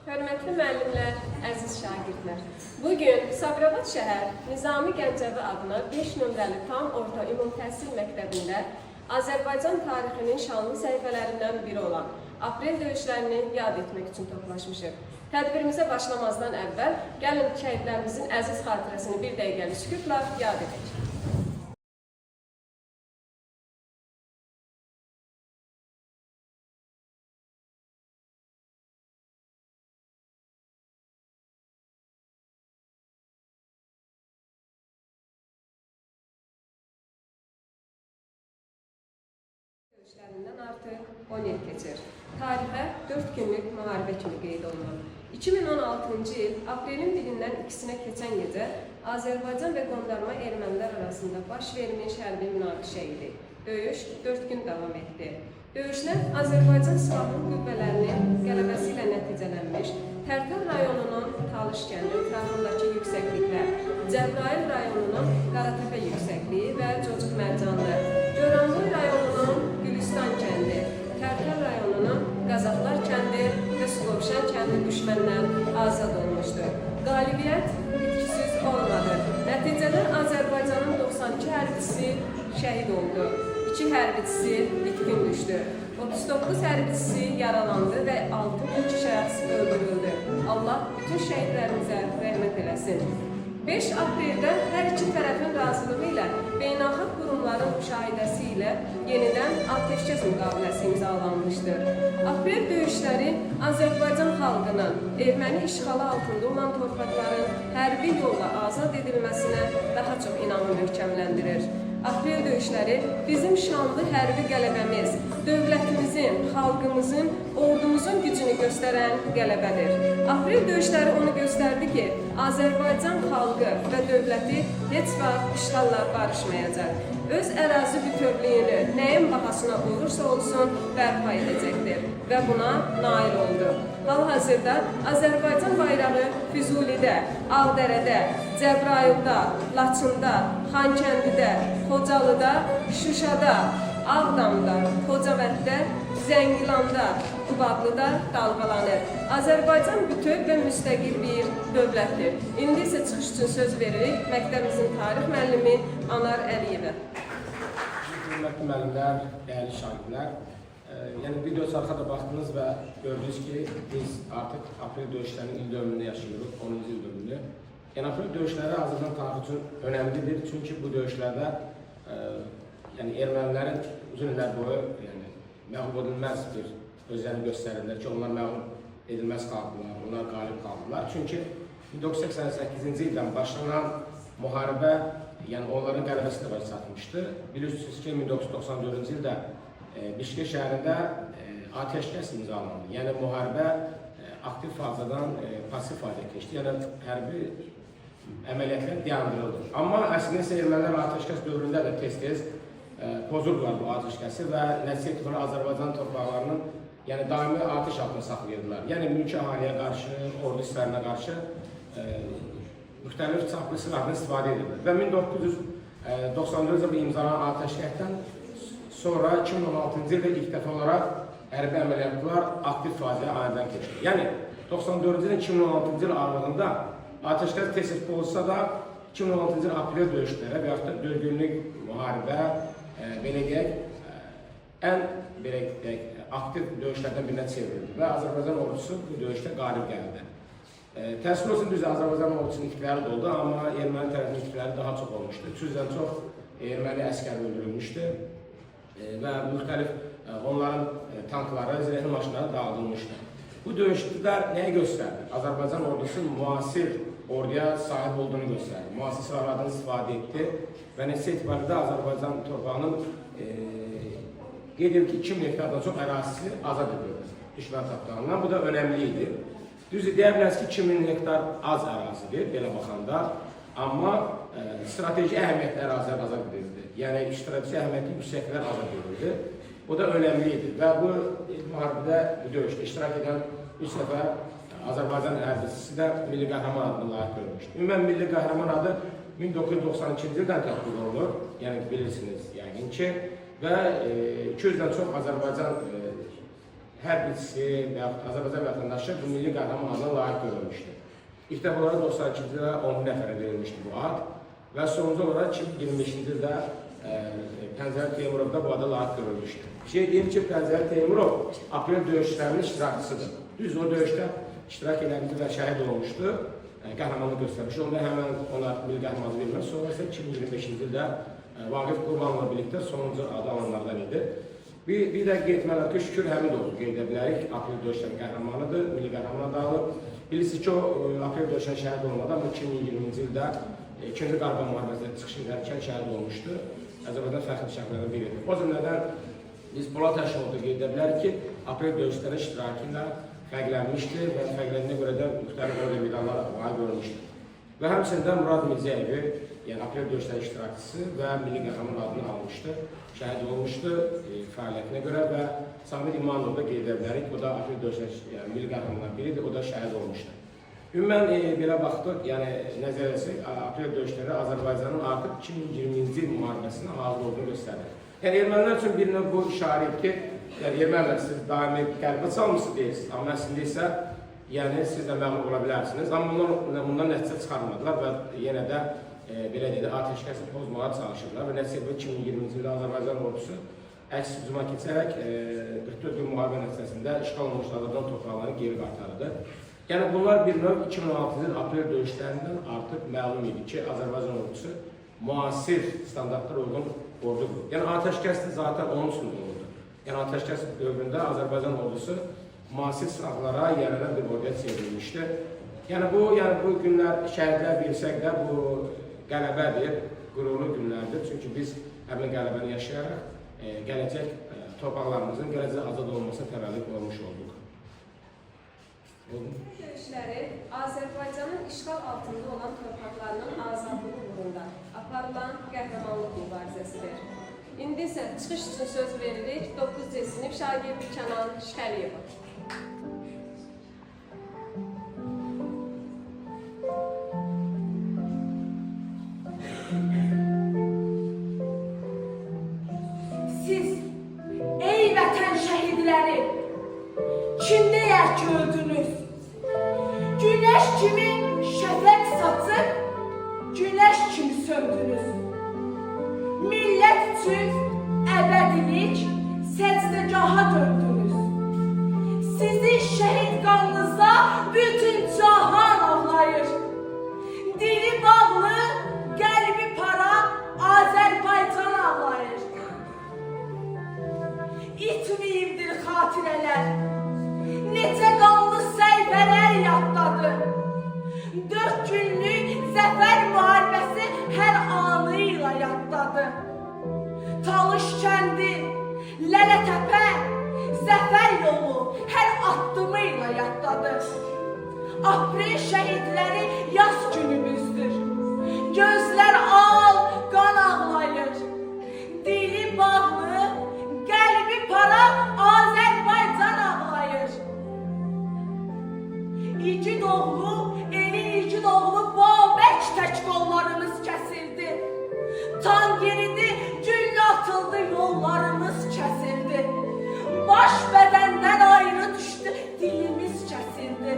Hörmətli müəllimlər, əziz şagirdlər. Bugün Sabirabad şəhər Nizami Gəncəvi adına 5 nömrəli tam orta ümumi təhsil məktəbində Azərbaycan tarixinin şanlı səhifələrindən biri olan Aprel döyüşlərini yad etmək üçün toplaşmışıq. Tədbirimizə başlamazdan əvvəl gəlin şəhidlərimizin əziz xatirəsini bir dəqiqəlik sükutla yad edək. Döyüşlərindən artıq 10 il keçir. Tarixə 4 günlük müharibə kimi qeyd olunur. 2016-cı il aprelin 1-dən 2-sinə keçən gecə Azərbaycan və qondarma ermənilər arasında baş vermiş hərbi münaqişə idi. Döyüş 4 gün davam etdi. Döyüşlər Azərbaycan silahlı qüvvələrinin qələbəsi ilə nəticələnmiş, Tərtər rayonunun Talış kəndi ətrafındakı yüksəkliklər, Cəbrayıl rayonunun Qaratəpə yüksəkliyi və Cocuq Mərcanlı, Göranboy rayonunun Gülüstan kəndi, Tərtər rayonunun Qazaqlar kəndi və Suqovşan kəndi düşməndən azad olmuşdur. Qalibiyyət itkisiz olmadı. Nəticədə Azərbaycanın 92 hərbçisi şəhid oldu. 2 hərbçisi itkin düşdü. 39 hərbçisi yaralandı və 6 şəxs öldürüldü. Allah bütün şəhidlərimizə rəhmət eləsin. 5 apreldə hər iki tərəfin razılığı ilə beynəlxalq qurumların müşahidəsi ilə yenidən atəşkəs müqaviləsi imzalanmışdır. Aprel döyüşləri Azərbaycan xalqının erməni işğalı altında olan torpaqların hərbi yolla azad edilməsinə daha çox inamı möhkəmləndirir. Aprel döyüşləri bizim şanlı hərbi qələbəmiz, dövlətimizin, xalqımızın, ordumuzun gücünü göstərən qələbədir. Aprel döyüşləri onu göstərdi ki, Azərbaycan xalqı və dövləti heç vaxt işğalla barışmayacaq. Öz ərazi bütövlüyünü nəyin bahasına olursa olsun bərpa edəcəkdir və buna nail oldu. Hal-hazırda Azərbaycan bayrağı Füzulidə, Ağdərədə, Cəbrayılda, Laçında, Xankəndidə, Xocalıda, Şuşada, Ağdamda, Xocavənddə, Zəngilanda, Qubadlıda dalğalanır. Azərbaycan bütöv və müstəqil bir dövlətdir. İndi isə çıxış üçün söz veririk məktəbimizin tarix müəllimi Anar Əliyevə. Hörmətli müəllimlər, dəyərli şagirdlər, yəni video çarxada baxdınız və gördünüz ki, biz artıq Aprel döyüşlərinin il dövrünü yaşayırıq, 10-cu il dövrünü. Yəni Aprel döyüşləri Azərbaycan tarixi üçün önəmlidir, çünki bu döyüşlərdə ermənilərin uzun illər boyu məğlub edilməz bir özlərini göstərirlər ki, onlar məğlub edilməz qaldılar, onlar qalib qaldılar. Çünki 1988-ci ildən başlanan müharibə onların qələbəsi də çatmışdı. Bilirsiniz ki, 1994-cü ildə Bişkek şəhərində atəşkəs imzalandı. Yəni müharibə aktiv fazadan pasif fazaya keçdi. Yəni hərbi əməliyyatlar dayandırıldı. Amma əslində isə ermənilər atəşkəs dövründə də tez-tez pozurdular bu atəşkəsi və nəticə etibarilə Azərbaycan torpaqlarının daimi atəş altında saxlayırdılar. Yəni mülki əhaliyə qarşı, ordu hisslərinə qarşı müxtəlif çaplı silahdan istifadə edirlər. Və 1994-cü ildə imzalanan atəşkəsdən sonra 2016-cı ildə ilk dəfə olaraq hərbi əməliyyatlar aktiv fazaya anidən keçir. Yəni 94-cü ilin 2016-cı il aralığında atəşkəs tez-tez pozulsa da 2016-cı il aprel döyüşləri və yaxud da 4 günlük müharibə belə deyək, ən aktiv döyüşlərdən birinə çevrildi və Azərbaycan ordusu bu döyüşdə qalib gəldi. Təəssüf olsun, düzdür, Azərbaycan ordusunun itkiləri də oldu, amma erməni tərəfinin itkiləri daha çox olmuşdu. 300-dən çox erməni əskər öldürülmüşdü və müxtəlif onların tankları, zirehli maşınları dağıdılmışdı. Bu döyüşlər nəyə göstərdi? Azərbaycan ordusu müasir orduya sahib olduğunu göstərdi. Müasir silahlardan istifadə etdi və nəticə etibarilə Azərbaycan torpağının qeyd edildi ki, 2000 hektardan çox ərazisi azad edildi düşmən tapdağından. Bu da önəmli idi. Düzdür, deyə bilərsiniz ki, 2000 hektar az ərazidir, belə baxanda, amma strateji əhəmiyyətli ərazilər azad edildi. Yəni, strateji əhəmiyyətli yüksəklər azad edildi. Bu da önəmli idi və bu müharibədə, bu döyüşdə iştirak edən 3 nəfər Azərbaycan hərbçisi də Milli Qəhrəman adını layiq görmüşdü. Ümumən Milli Qəhrəman adı 1992-ci ildən tətbiq olunur, yəni bilirsiniz yəqin ki, və 200-dən çox Azərbaycan hər birisi və yaxud Azərbaycan vətəndaşı bu milli qəhrəman adına layiq görülmüşdür. İlk dəfə olaraq 92-ci ildə 10 nəfərə verilmişdi bu ad və sonuncu olaraq 2025-ci ildə Pəncəli Teymurov da bu ada layiq görülmüşdür. Bir şey deyim ki, Pəncəli Teymurov aprel döyüşlərinin iştirakçısıdır. Düz o döyüşdə iştirak edilmişdi və şəhid olmuşdu. Qəhrəmanlıq göstərmiş. Onda həmən ona milli qəhrəmanlıq verilmək. Sonra isə 2025-ci ildə Vaqif Qurbanla birlikdə sonuncu adı alanlardan idi. Bir də qeyd etməliyəm ki, Şükür Həmidovu qeyd edə bilərik. Aprel döyüşlərinin qəhrəmanıdır, milli qəhrəman adı alıb. Bilirsiniz ki, o aprel döyüşlərinin şəhid olmadan 2020-ci ildə 2-ci Qarabağ müharibəsində çıxış edərkən şəhid olmuşdu. Azərbaycan fəxri şəxslərdən biridir. O cümlədən biz Polad Həşimovu qeyd edə bilərik ki, aprel döyüşlərinin iştirakı ilə fərqlənmişdir və fərqləndiyə görə də müxtəlif orada medallara layiq görülmüşdür. Və həmçində Murad Mirzəyevi, yəni aprel döyüşlərinin iştirakçısı və milli qəhrəman adını almışdı, şəhid olmuşdu fəaliyyətinə görə və Samir İmanov da qeyd edə bilərik, o da aprel döyüşlərinin yəni, milli qəhrəmanlardan biridir, o da şəhid olmuşdu. Ümumən belə baxdıq, yəni nəzəriyyəsi aprel döyüşləri Azərbaycanın artıq 2020-ci il müharibəsinə hazır olduğunu göstərir. Yəni ermənilər üçün bir növ bu işarə ki, yəni ermənilər siz daimi qəlbə çalmışsınız deyirsiniz, amma əslində isə yəni siz də məğlub ola bilərsiniz. Amma bundan nəticə çıxarmadılar və yenə də belə deyək, atəşkəsi pozmağa çalışırlar və nəticədə 2020-ci ildə Azərbaycan ordusu əks hücuma keçərək 44 gün müharibə nəticəsində işğal olmuş Azərbaycan torpaqlarını geri qaytardı. Yəni bunlar bir növ 2016-cı il aprel döyüşlərindən artıq məlum idi ki, Azərbaycan ordusu müasir standartlara uyğun ordudur. Yəni atəşkəs də zaten onun üçün olurdu. Yəni atəşkəs dövründə Azərbaycan ordusu müasir silahlara yaranan bir orduya çevrilmişdi. Yəni bu günlər şəhidlər bilsək də bu qələbədir, qürurlu günlərdir. Çünki biz həmin qələbəni yaşayaraq gələcək torpaqlarımızın gələcək azad olmasına təvəllüd olmuş olduq. Döyüşləri Azərbaycanın işğal altında olan torpaqlarının azadlığı uğrunda aparılan qəhrəmanlıq mübarizəsidir. İndi isə çıxış üçün söz veririk 9-cu sinif şagirdi Kənan Şikəliyeva. Siz, ey vətən şəhidləri, kimdəyər ki öldünüz? Güneş kimi şəfəq saçıb, güneş kimi söndünüz. Millət üçün əbədilik səcdəgaha döndünüz. Sizin şəhid qanınızda bütün cahan ağlayır. Dili bağlı, qəlbi para Azərbaycan ağlayır. İtməyibdir xatirələr, necə qanlı səhifələr yaddadır. 4 günlük zəfər müharibəsi hər anıyla yaddadır. Talış kəndi, Lələtəpə, zəfər yolu hər addımıyla yaddadır. Aprel şəhidləri yaz günümüzdür. Gözlər al, qan ağlayır. Dili bağlı, qəlbi para Azərbaycan ağlayır. İgid oğlu, elin igid oğlu Babək tək qollarımız kəsildi. Tan yeridi, güllə atıldı, yollarımız kəsildi. Baş bədəndən ayrı düşdü, dilimiz kəsildi.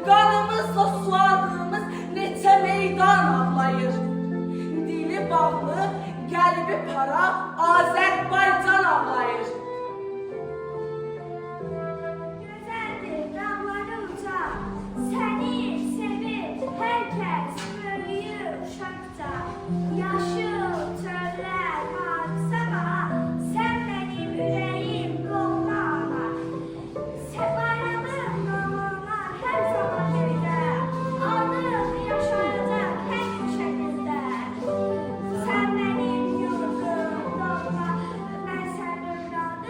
Qanımızla suladığımız neçə meydan ağlayır. Dili bağlı, qəlbi para Azərbaycan ağlayır. Seni sevir herkes böyüyür uşakça. Yaşıl çöller baksana, sen benim yüreğim dolmana. Bayramın namına her zaman evde, adım yaşayacak her şekilde. Sen benim yurdum dolma, ben senin evladım.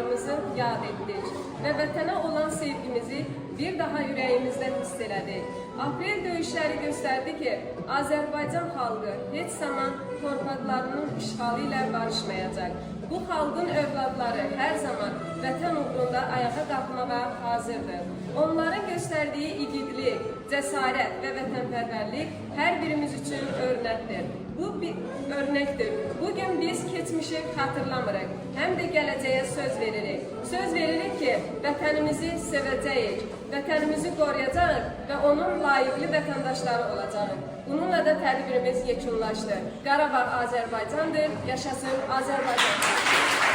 qurbanlarımızı yad etdik və vətənə olan sevgimizi bir daha ürəyimizdən hiss elədik. Aprel döyüşləri göstərdi ki, Azərbaycan xalqı heç zaman torpaqlarının işğalı ilə barışmayacaq. Bu xalqın övladları hər zaman vətən uğrunda ayağa qalxmağa hazırdır. Onların göstərdiyi igidlik, cəsarət və vətənpərvərlik hər birimiz üçün örnəkdir. Bu bir örnəkdir. Bugün biz keçmişi xatırlamırıq, həm də gələcəyə söz veririk. Söz veririk ki, vətənimizi sevəcəyik, vətənimizi qoruyacağıq və onun layiqli vətəndaşları olacağıq. Bununla da tədbirimiz yekunlaşdı. Qarabağ Azərbaycandır, yaşasın Azərbaycan.